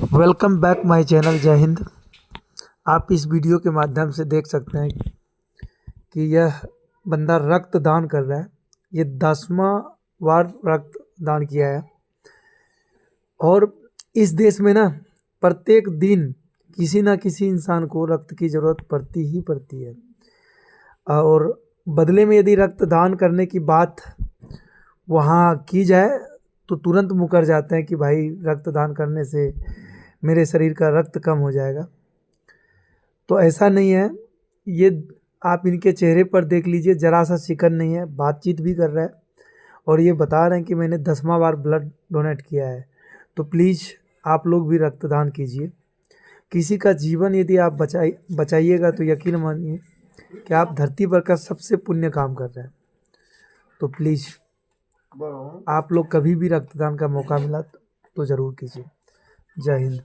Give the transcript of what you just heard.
Welcome back my channel. जय हिंद। आप इस वीडियो के माध्यम से देख सकते हैं कि यह बंदा रक्त दान कर रहा है। ये 10वां बार रक्त दान किया है और इस देश में ना प्रत्येक दिन किसी ना किसी इंसान को रक्त की ज़रूरत पड़ती ही पड़ती है। और बदले में यदि रक्त दान करने की बात वहाँ की जाए तो तुरंत मुकर जाते हैं कि भाई रक्त दान करने से मेरे शरीर का रक्त कम हो जाएगा। तो ऐसा नहीं है। ये आप इनके चेहरे पर देख लीजिए, ज़रा सा शिकन नहीं है, बातचीत भी कर रहा है और ये बता रहे हैं कि मैंने 10वां बार ब्लड डोनेट किया है। तो प्लीज़ आप लोग भी रक्तदान कीजिए। किसी का जीवन यदि आप बचाइएगा तो यकीन मानिए कि आप धरती पर का सबसे पुण्य काम कर रहे हैं। तो प्लीज़ आप लोग कभी भी रक्तदान का मौका मिला तो ज़रूर कीजिए। जय हिंद।